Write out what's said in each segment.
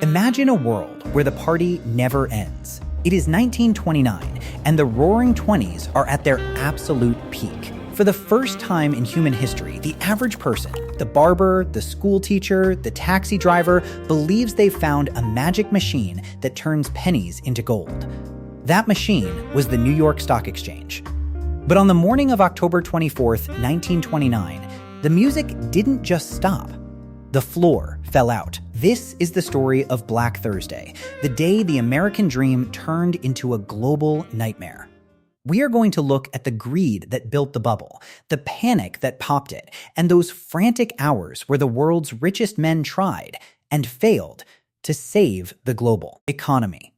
Imagine a world where the party never ends. It is 1929, and the Roaring Twenties are at their absolute peak. For the first time in human history, the average person, the barber, the school teacher, the taxi driver, believes they've found a magic machine that turns pennies into gold. That machine was the New York Stock Exchange. But on the morning of October 24th, 1929, the music didn't just stop. The floor fell out. This is the story of Black Thursday, the day the American dream turned into a global nightmare. We are going to look at the greed that built the bubble, the panic that popped it, and those frantic hours where the world's richest men tried and failed to save the global economy.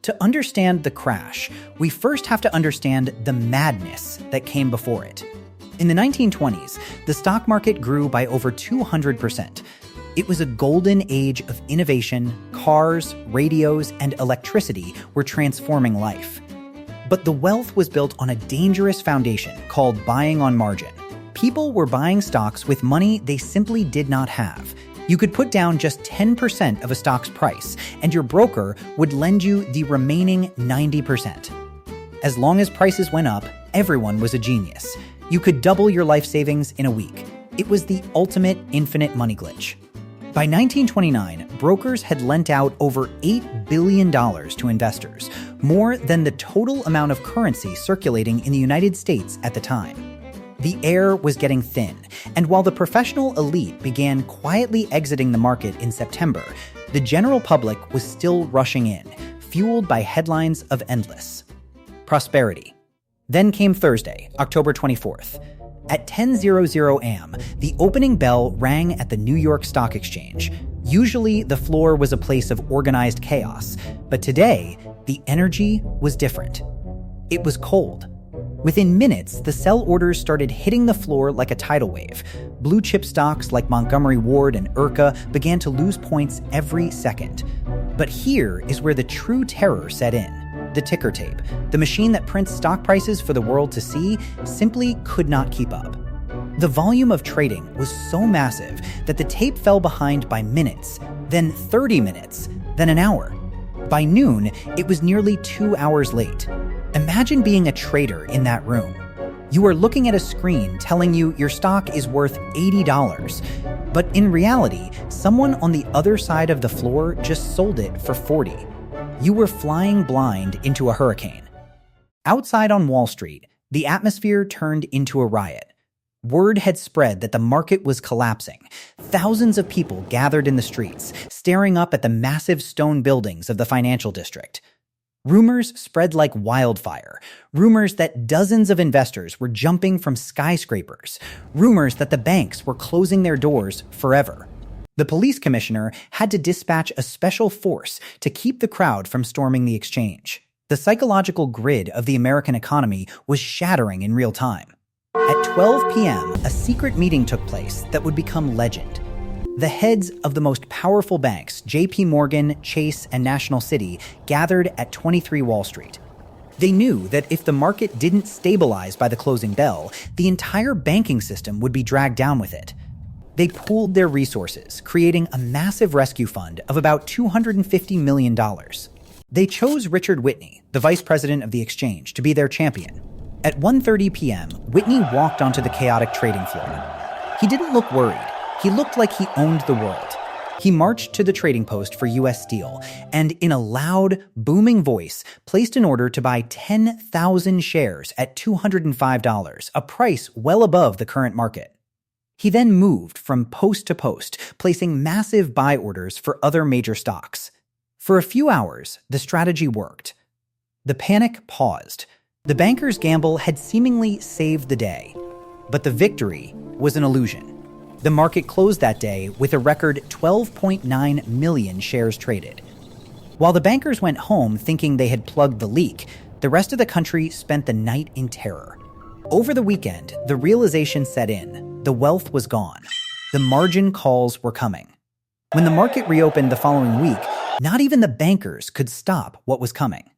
To understand the crash, we first have to understand the madness that came before it. In the 1920s, the stock market grew by over 200%. It was a golden age of innovation. Cars, radios, and electricity were transforming life. But the wealth was built on a dangerous foundation called buying on margin. People were buying stocks with money they simply did not have. You could put down just 10% of a stock's price, and your broker would lend you the remaining 90%. As long as prices went up, everyone was a genius. You could double your life savings in a week. It was the ultimate infinite money glitch. By 1929, brokers had lent out over $8 billion to investors, more than the total amount of currency circulating in the United States at the time. The air was getting thin, and while the professional elite began quietly exiting the market in September, the general public was still rushing in, fueled by headlines of endless prosperity. Then came Thursday, October 24th. At 10:00 a.m., the opening bell rang at the New York Stock Exchange. Usually, the floor was a place of organized chaos, but today, the energy was different. It was cold. Within minutes, the sell orders started hitting the floor like a tidal wave. Blue chip stocks like Montgomery Ward and Urca began to lose points every second. But here is where the true terror set in. The ticker tape, the machine that prints stock prices for the world to see, simply could not keep up. The volume of trading was so massive that the tape fell behind by minutes, then 30 minutes, then an hour. By noon, it was nearly 2 hours late. Imagine being a trader in that room. You are looking at a screen telling you your stock is worth $80, but in reality, someone on the other side of the floor just sold it for $40. You were flying blind into a hurricane. Outside on Wall Street, the atmosphere turned into a riot. Word had spread that the market was collapsing. Thousands of people gathered in the streets, staring up at the massive stone buildings of the financial district. Rumors spread like wildfire. Rumors that dozens of investors were jumping from skyscrapers. Rumors that the banks were closing their doors forever. The police commissioner had to dispatch a special force to keep the crowd from storming the exchange. The psychological grid of the American economy was shattering in real time. At 12 p.m., a secret meeting took place that would become legend. The heads of the most powerful banks, J.P. Morgan, Chase, and National City, gathered at 23 Wall Street. They knew that if the market didn't stabilize by the closing bell, the entire banking system would be dragged down with it. They pooled their resources, creating a massive rescue fund of about $250 million. They chose Richard Whitney, the vice president of the exchange, to be their champion. At 1:30 p.m., Whitney walked onto the chaotic trading floor. He didn't look worried. He looked like he owned the world. He marched to the trading post for U.S. Steel and, in a loud, booming voice, placed an order to buy 10,000 shares at $205, a price well above the current market. He then moved from post to post, placing massive buy orders for other major stocks. For a few hours, the strategy worked. The panic paused. The bankers' gamble had seemingly saved the day. But the victory was an illusion. The market closed that day with a record 12.9 million shares traded. While the bankers went home thinking they had plugged the leak, the rest of the country spent the night in terror. Over the weekend, the realization set in. The wealth was gone. The margin calls were coming. When the market reopened the following week, not even the bankers could stop what was coming.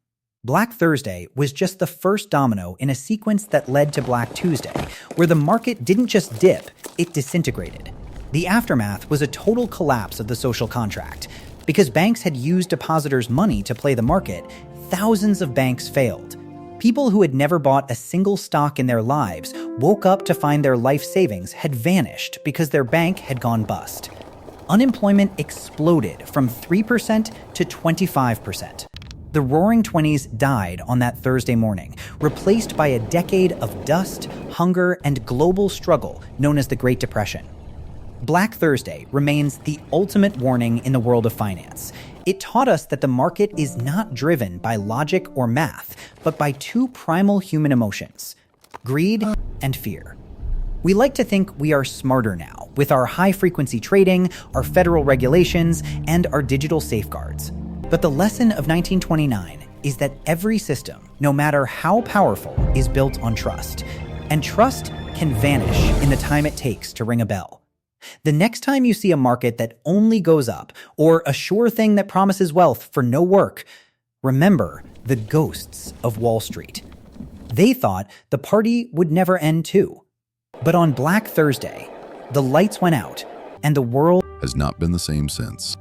Black Thursday was just the first domino in a sequence that led to Black Tuesday, where the market didn't just dip, it disintegrated. The aftermath was a total collapse of the social contract. Because banks had used depositors' money to play the market, thousands of banks failed. People who had never bought a single stock in their lives woke up to find their life savings had vanished because their bank had gone bust. Unemployment exploded from 3% to 25%. The Roaring Twenties died on that Thursday morning, replaced by a decade of dust, hunger, and global struggle known as the Great Depression. Black Thursday remains the ultimate warning in the world of finance. It taught us that the market is not driven by logic or math, but by two primal human emotions: greed and fear. We like to think we are smarter now with our high-frequency trading, our federal regulations, and our digital safeguards. But the lesson of 1929 is that every system, no matter how powerful, is built on trust. And trust can vanish in the time it takes to ring a bell. The next time you see a market that only goes up, or a sure thing that promises wealth for no work, remember the ghosts of Wall Street. They thought the party would never end too. But on Black Thursday, the lights went out, and the world has not been the same since.